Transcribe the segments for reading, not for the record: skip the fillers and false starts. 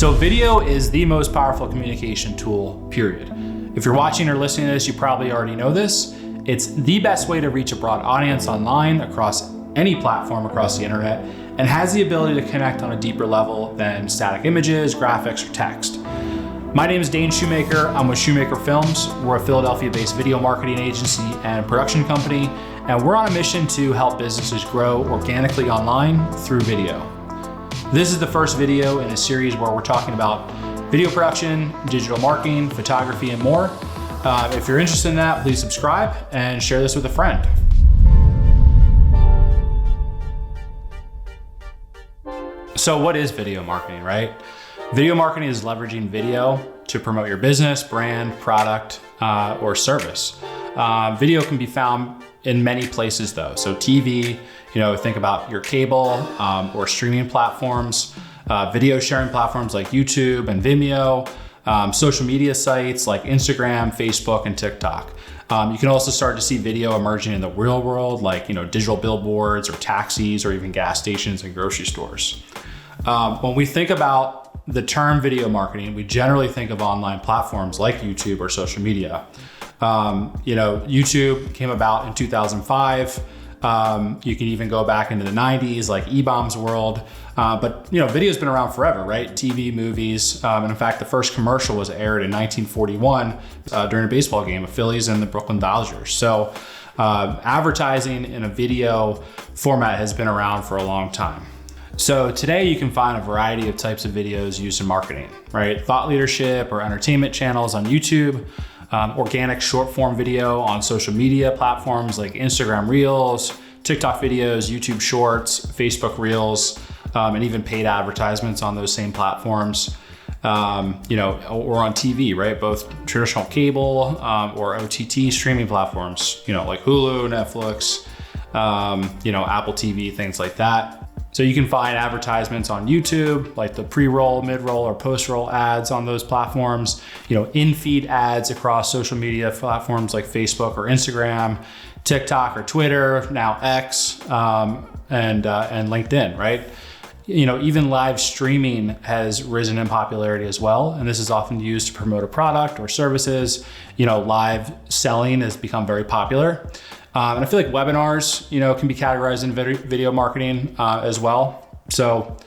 So video is the most powerful communication tool, period. If you're watching or listening to this, you probably already know this. It's the best way to reach a broad audience online across any platform across the internet, and has the ability to connect on a deeper level than static images, graphics, or text. My name is Dane Shoemaker. I'm with Shoemaker Films. We're a Philadelphia-based video marketing agency and production company, and we're on a mission to help businesses grow organically online through video. This is the first video in a series where we're talking about video production, digital marketing, photography, and more. If you're interested in that, please subscribe and share this with a friend. So what is video marketing, right? Video marketing is leveraging video to promote your business, brand, product, or service. Video can be found in many places though. So TV, think about your cable or streaming platforms, video sharing platforms like YouTube and Vimeo, social media sites like Instagram, Facebook, and TikTok. You can also start to see video emerging in the real world, like digital billboards or taxis or even gas stations and grocery stores. When we think about the term video marketing, we generally think of online platforms like YouTube or social media. YouTube came about in 2005. You can even go back into the 90s, like E-Bomb's world. But video's been around forever, right? TV, movies, and in fact, the first commercial was aired in 1941 during a baseball game of Phillies and the Brooklyn Dodgers. So advertising in a video format has been around for a long time. So today you can find a variety of types of videos used in marketing, right? Thought leadership or entertainment channels on YouTube, organic short form video on social media platforms like Instagram Reels, TikTok videos, YouTube Shorts, Facebook Reels, and even paid advertisements on those same platforms, or on TV, right? Both traditional cable or OTT streaming platforms, like Hulu, Netflix, Apple TV, things like that. So you can find advertisements on YouTube, like the pre-roll, mid-roll, or post-roll ads on those platforms, in-feed ads across social media platforms like Facebook or Instagram, TikTok or Twitter, now X, and LinkedIn, right? Even live streaming has risen in popularity as well, and this is often used to promote a product or services. Live selling has become very popular. And I feel like webinars, can be categorized in video marketing as well. So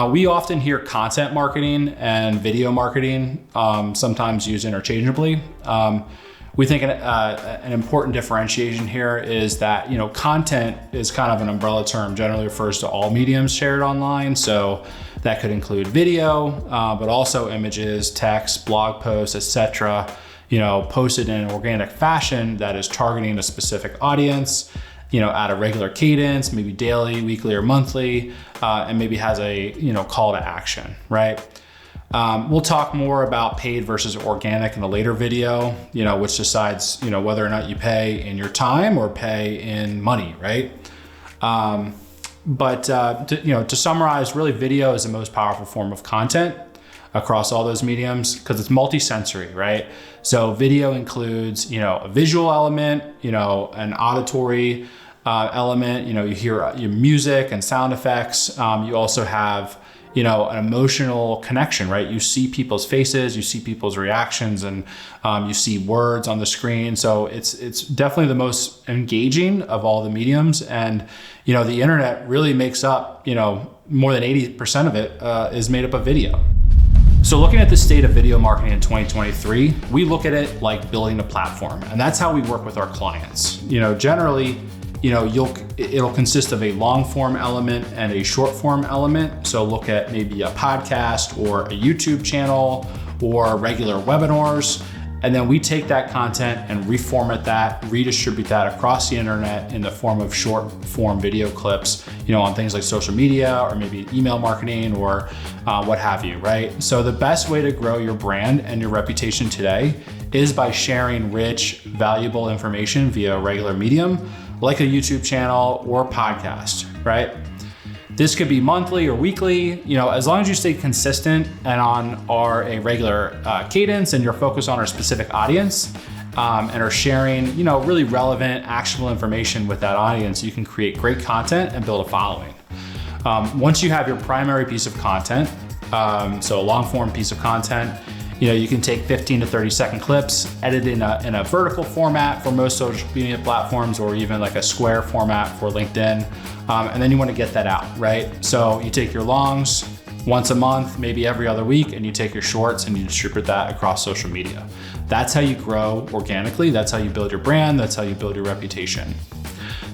we often hear content marketing and video marketing sometimes used interchangeably. We think an important differentiation here is that, content is kind of an umbrella term, generally refers to all mediums shared online. So that could include video, but also images, text, blog posts, etc., posted in an organic fashion that is targeting a specific audience, at a regular cadence, maybe daily, weekly, or monthly, and maybe has a, call to action, right? We'll talk more about paid versus organic in a later video, which decides, whether or not you pay in your time or pay in money, right? To summarize, really video is the most powerful form of content across all those mediums because it's multi-sensory, right? So video includes, a visual element, an auditory element, you hear your music and sound effects. You also have, an emotional connection, right? You see people's faces, you see people's reactions, and you see words on the screen. So it's definitely the most engaging of all the mediums. And, the internet really makes up, more than 80% of it is made up of video. So looking at the state of video marketing in 2023, we look at it like building a platform, and that's how we work with our clients. Generally, it'll consist of a long form element and a short form element. So look at maybe a podcast or a YouTube channel or regular webinars. And then we take that content and reformat that, redistribute that across the internet in the form of short form video clips, on things like social media or maybe email marketing or what have you, right? So the best way to grow your brand and your reputation today is by sharing rich, valuable information via a regular medium, like a YouTube channel or podcast, right? This could be monthly or weekly, as long as you stay consistent and on a regular cadence and you're focused on our specific audience and are sharing, really relevant, actionable information with that audience, you can create great content and build a following. Once you have your primary piece of content, So a long form piece of content. You can take 15 to 30 second clips, edit in a vertical format for most social media platforms, or even like a square format for LinkedIn. And then you want to get that out, right? So you take your longs once a month, maybe every other week, and you take your shorts and you distribute that across social media. That's how you grow organically. That's how you build your brand. That's how you build your reputation.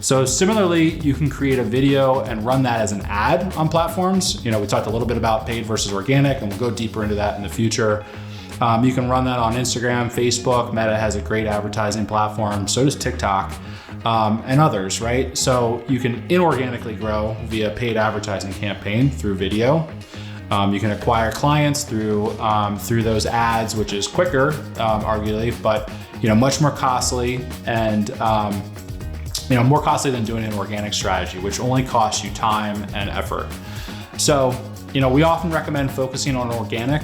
So similarly, you can create a video and run that as an ad on platforms. We talked a little bit about paid versus organic, and we'll go deeper into that in the future. You can run that on Instagram, Facebook. Meta has a great advertising platform. So does TikTok, and others, right? So you can inorganically grow via paid advertising campaign through video. You can acquire clients through those ads, which is quicker, arguably, but much more costly, and more costly than doing an organic strategy, which only costs you time and effort. So we often recommend focusing on organic,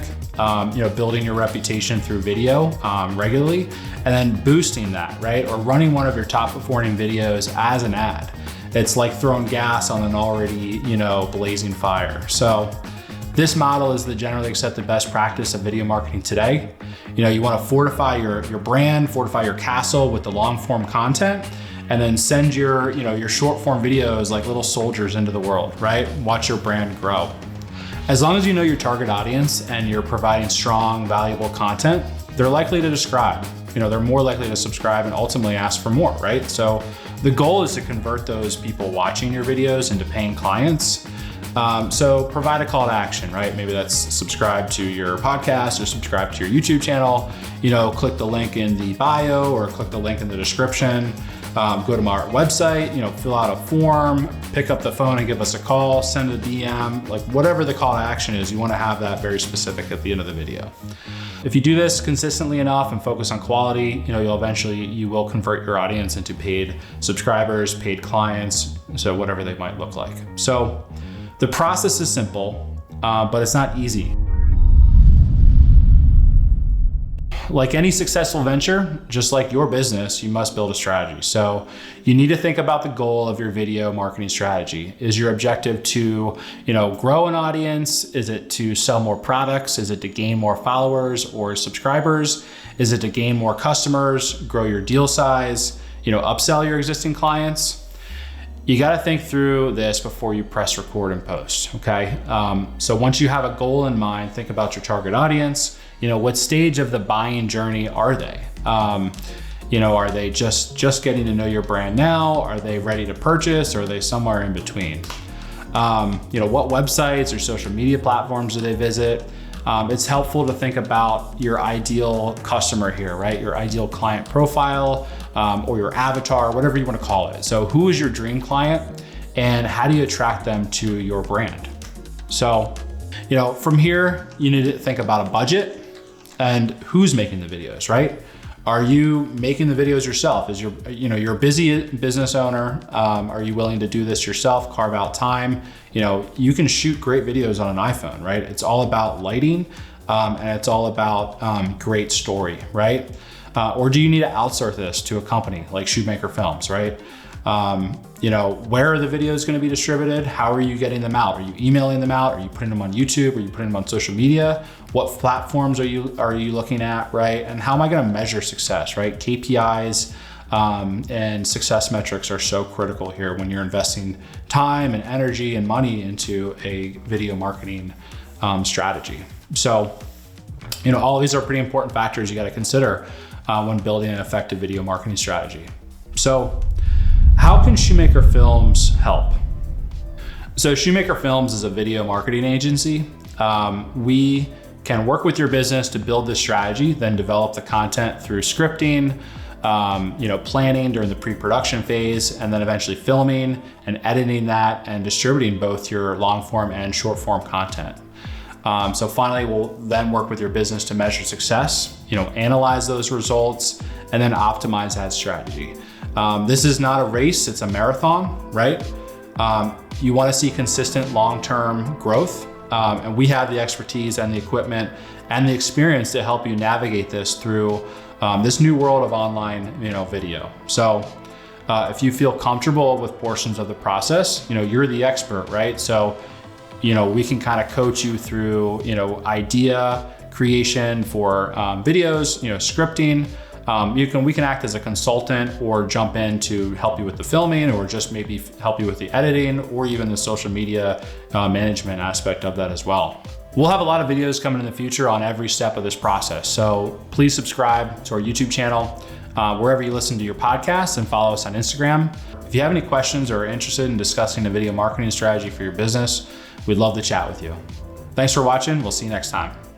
building your reputation through video regularly, and then boosting that, right? Or running one of your top performing videos as an ad. It's like throwing gas on an already, blazing fire. So this model is the generally accepted best practice of video marketing today. You want to fortify your brand, fortify your castle with the long form content, and then send your short form videos like little soldiers into the world, right? Watch your brand grow. As long as you know your target audience and you're providing strong, valuable content, they're likely to subscribe. They're more likely to subscribe and ultimately ask for more, right? So the goal is to convert those people watching your videos into paying clients. So provide a call to action, right? Maybe that's subscribe to your podcast or subscribe to your YouTube channel. Click the link in the bio or click the link in the description. Go to our website, fill out a form, pick up the phone and give us a call, send a DM, like whatever the call to action is, you want to have that very specific at the end of the video. If you do this consistently enough and focus on quality, you will convert your audience into paid subscribers, paid clients, so whatever they might look like. So the process is simple, but it's not easy. Like any successful venture, just like your business, you must build a strategy. So you need to think about the goal of your video marketing strategy. Is your objective to, grow an audience? Is it to sell more products? Is it to gain more followers or subscribers? Is it to gain more customers, grow your deal size, upsell your existing clients? You got to think through this before you press record and post, okay? So once you have a goal in mind, think about your target audience. What stage of the buying journey are they? Are they just getting to know your brand now? Are they ready to purchase, or are they somewhere in between? What websites or social media platforms do they visit? It's helpful to think about your ideal customer here, right? Your ideal client profile, or your avatar, whatever you want to call it. So who is your dream client, and how do you attract them to your brand? So, from here, you need to think about a budget and who's making the videos, right? Are you making the videos yourself? You're a busy business owner. Are you willing to do this yourself, carve out time? You can shoot great videos on an iPhone, right? It's all about lighting, and it's all about great story, right? Or do you need to outsource this to a company like Shoemaker Films, right? Where are the videos going to be distributed? How are you getting them out? Are you emailing them out? Are you putting them on YouTube? Are you putting them on social media? What platforms are you looking at, right? And how am I going to measure success, right? KPIs and success metrics are so critical here when you're investing time and energy and money into a video marketing strategy. So, all of these are pretty important factors you got to consider when building an effective video marketing strategy. So, how can Shoemaker Films help? So Shoemaker Films is a video marketing agency. We can work with your business to build this strategy, then develop the content through scripting, planning during the pre-production phase, and then eventually filming and editing that and distributing both your long form and short form content. So finally, we'll then work with your business to measure success, analyze those results, and then optimize that strategy. This is not a race, it's a marathon, right? You want to see consistent long-term growth, and we have the expertise and the equipment and the experience to help you navigate this through this new world of online, video. So if you feel comfortable with portions of the process, you're the expert, right? So we can kind of coach you through, idea creation for videos, scripting. We can act as a consultant or jump in to help you with the filming, or just maybe help you with the editing, or even the social media management aspect of that as well. We'll have a lot of videos coming in the future on every step of this process. So please subscribe to our YouTube channel, wherever you listen to your podcasts, and follow us on Instagram. If you have any questions or are interested in discussing a video marketing strategy for your business, we'd love to chat with you. Thanks for watching. We'll see you next time.